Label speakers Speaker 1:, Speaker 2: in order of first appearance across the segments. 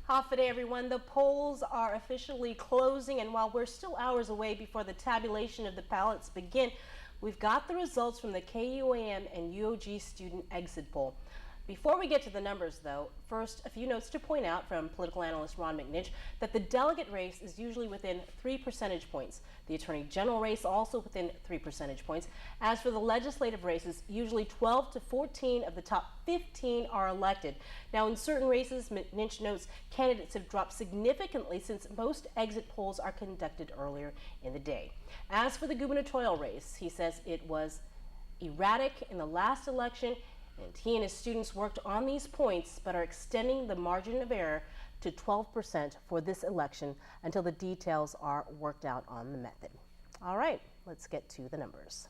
Speaker 1: Hafa day, everyone. The polls are officially closing, and while we're still hours away before the tabulation of the ballots begin, we've got the results from the KUAM and UOG student exit poll. Before we get to the numbers, though, first, a few notes to point out from political analyst Ron McNish that the delegate race is usually within 3 percentage points. The attorney general race also within 3 percentage points. As for the legislative races, usually 12 to 14 of the top 15 are elected. Now, in certain races, McNish notes candidates have dropped significantly since most exit polls are conducted earlier in the day. As for the gubernatorial race, he says it was erratic in the last election, and he and his students worked on these points, but are extending the margin of error to 12% for this election until the details are worked out on the method. All right, let's get to the numbers.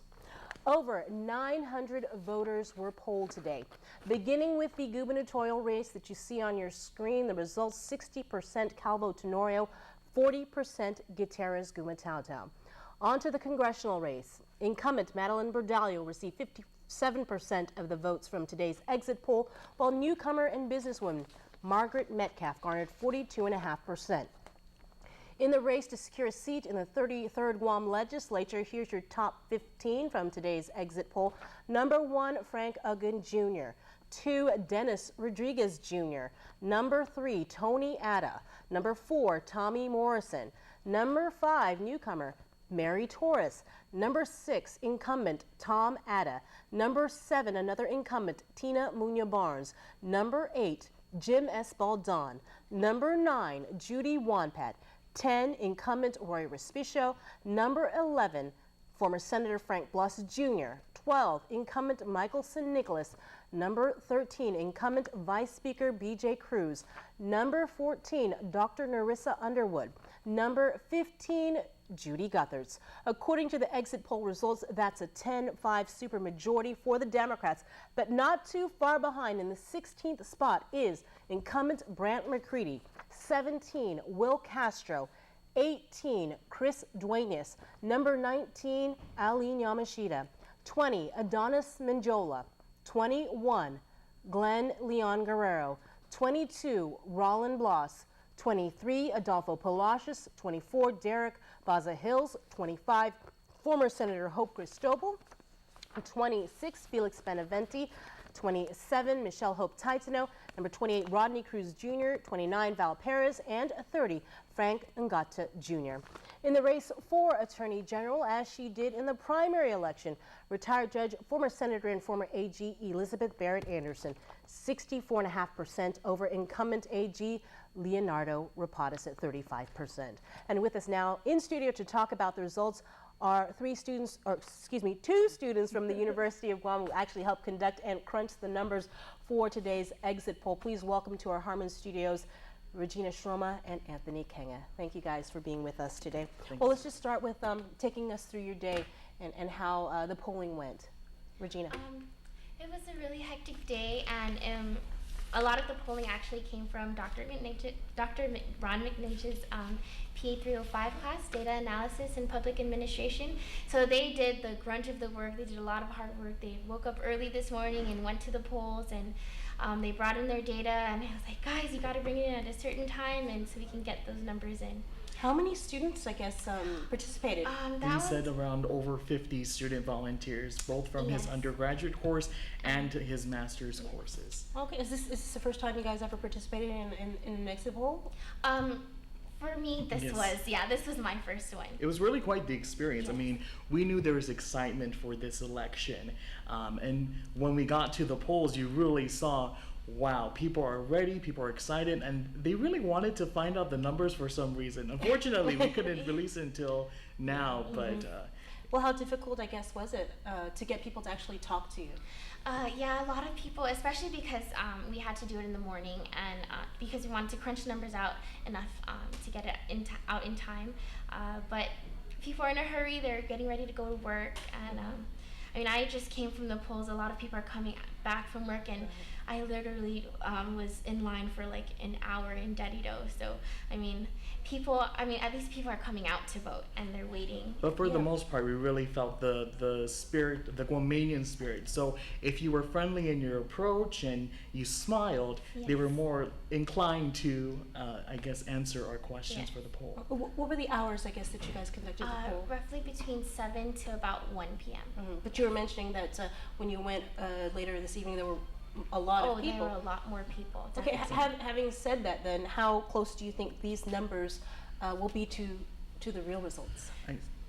Speaker 1: Over 900 voters were polled today. Beginning with the gubernatorial race that you see on your screen, the results 60% Calvo Tenorio, 40% GUTIERREZ GUMATAOTAO. On to the congressional race. Incumbent Madeleine Bordallo received 57% of the votes from today's exit poll, while newcomer and businesswoman Margaret Metcalfe garnered 42.5%. In the race to secure a seat in the 33rd Guam legislature, here's your top 15 from today's exit poll. Number 1, Frank AGUON Jr. 2, Dennis Rodriguez Jr. Number 3, Tony Atta. Number 4, Tommy Morrison. Number 5, newcomer Mary Torres. Number 6, incumbent Tom Atta. Number 7, another incumbent Tina Munya Barnes. Number 8, Jim ESPALDON. Number 9, Judy Wanpat. 10, incumbent RORY RESPICIO. Number 11, former Senator Frank BLAS Jr. 12, incumbent NICOLAS. Number 13, incumbent Vice Speaker BJ CRUZ. Number 14, Dr. NERISSA Underwood. Number 15, Judy GUTHERTZ. According to the exit poll results, that's a 10-5 supermajority for the Democrats, but not too far behind. In the 16th spot is incumbent Brant McCready. 17, Will Castro. 18, Chris Duenas. Number 19, Aline Yamashita. 20, Adonis Menjola. 21, Glenn Leon Guerrero. 22, Roland Bloss. 23, Adolfo Palacios. 24, Derek Baza Hills. 25, former Senator Hope Cristobal. 26, Felix Benavente. 27, Michelle Hope Titano. Number 28, Rodney Cruz Jr. 29, Val Perez. And 30, Frank Ngata Jr. In the race for Attorney General, as she did in the primary election, retired judge, former Senator and former AG Elizabeth Barrett Anderson, 64.5% over incumbent AG Leonardo Rapadas at 35%. And with us now in studio to talk about the results are two students from the University of Guam who actually helped conduct and crunch the numbers for today's exit poll. Please welcome to our Harmon studios Regina Shroma and Anthony Kenga. Thank you guys for being with us today. Well, let's just start with taking us through your day and how the polling went. Regina.
Speaker 2: It was a really hectic day, and a lot of the polling actually came from Dr. Ron McNish's PA 305 class, Data Analysis and Public Administration. So they did the grunt of the work. They did a lot of hard work. They woke up early this morning and went to the polls, and they brought in their data, and I was like, guys, you got to bring it in at a certain time, and so we can get those numbers in.
Speaker 1: How many students, I guess, participated?
Speaker 3: He said around over 50 student volunteers, both from his undergraduate course and his master's courses.
Speaker 1: Okay, is this the first time you guys ever participated in an exit poll?
Speaker 2: For me, this was my first one.
Speaker 3: It was really quite the experience. Yes. I mean, we knew there was excitement for this election. And when we got to the polls, you really saw, wow, people are ready, people are excited, and they really wanted to find out the numbers for some reason. Unfortunately, we couldn't release it until now, but...
Speaker 1: Well, how difficult, I guess, was it to get people to actually talk to you?
Speaker 2: Yeah, a lot of people, especially because we had to do it in the morning, and because we wanted to crunch numbers out enough to get it out in time. But people are in a hurry, they're getting ready to go to work, and I mean, I just came from the polls. A lot of people are coming back from work, and I literally was in line for like an hour in Dedido. So, I mean, at least people are coming out to vote and they're waiting.
Speaker 3: But for the most part, we really felt the spirit, the Guamanian spirit. So if you were friendly in your approach and you smiled, they were more inclined to, I guess, answer our questions for the poll.
Speaker 1: What were the hours, I guess, that you guys conducted the poll?
Speaker 2: Roughly between 7 to about 1 p.m.
Speaker 1: But you were mentioning that when you went later this evening, there were a lot of people.
Speaker 2: There were a lot more people.
Speaker 1: Okay, having said that, then how close do you think these numbers will be to the real results?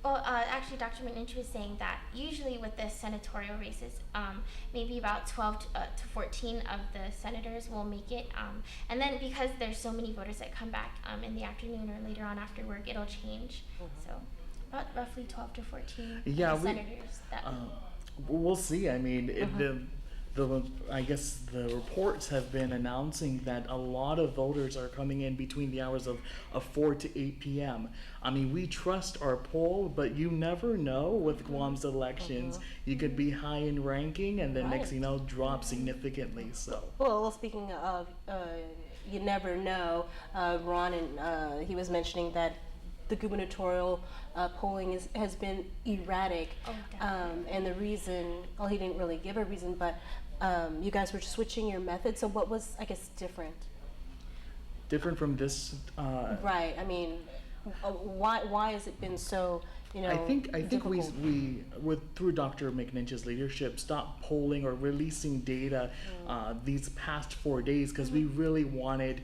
Speaker 2: Well, actually, Dr. McNinch was saying that usually with the senatorial races, maybe about 12 to 14 of the senators will make it. And then because there's so many voters that come back in the afternoon or later on after work, it'll change. So about roughly 12 to 14 senators.
Speaker 3: We'll see. I mean, I guess the reports have been announcing that a lot of voters are coming in between the hours of 4 to 8 p.m. I mean, we trust our poll, but you never know with Guam's elections. You could be high in ranking and then next thing you know, drop significantly. So.
Speaker 1: Well, speaking of, you never know, Ron, and he was mentioning that the gubernatorial polling has been erratic. And the reason, well, he didn't really give a reason, but you guys were switching your method. So what was, I guess, different? Different
Speaker 3: from this?
Speaker 1: Right. I mean, why has it been so,
Speaker 3: I think we through Dr. McNinch's leadership, stopped polling or releasing data these past 4 days because we really wanted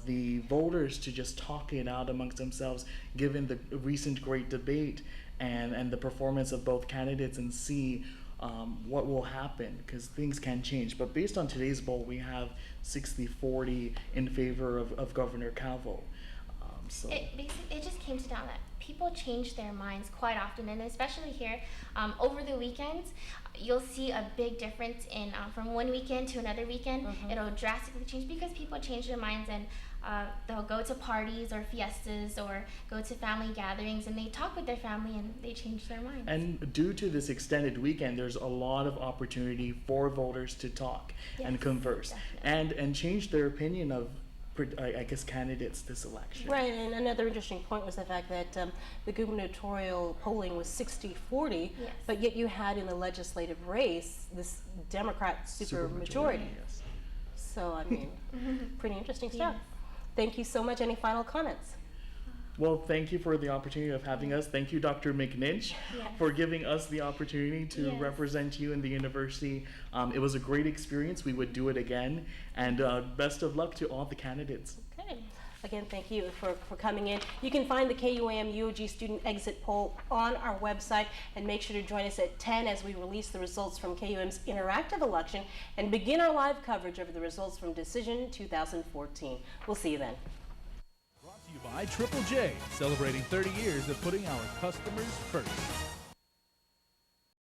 Speaker 3: the voters to just talk it out amongst themselves, given the recent great debate and the performance of both candidates, and see what will happen, because things can change. But based on today's poll, we have 60-40 in favor of Governor Calvo. So
Speaker 2: it just came down that people change their minds quite often, and especially here over the weekends, you'll see a big difference in from one weekend to another weekend. It'll drastically change because people change their minds, and they'll go to parties or fiestas or go to family gatherings, and they talk with their family and they change their minds. And
Speaker 3: due to this extended weekend, there's a lot of opportunity for voters to talk and converse and change their opinion of, I guess, candidates this election.
Speaker 1: Right, and another interesting point was the fact that the gubernatorial polling was 60-40, but yet you had in the legislative race this Democrat super majority. So, I mean, pretty interesting stuff. Thank you so much. Any final comments?
Speaker 3: Well, thank you for the opportunity of having us. Thank you, Dr. McNinch, for giving us the opportunity to represent you in the university. It was a great experience. We would do it again. And best of luck to all the candidates.
Speaker 1: Okay. Again, thank you for coming in. You can find the KUAM UOG student exit poll on our website, and make sure to join us at 10 as we release the results from KUAM's interactive election and begin our live coverage of the results from Decision 2014. We'll see you then.
Speaker 4: Brought to you by Triple J, celebrating 30 years of putting our customers first.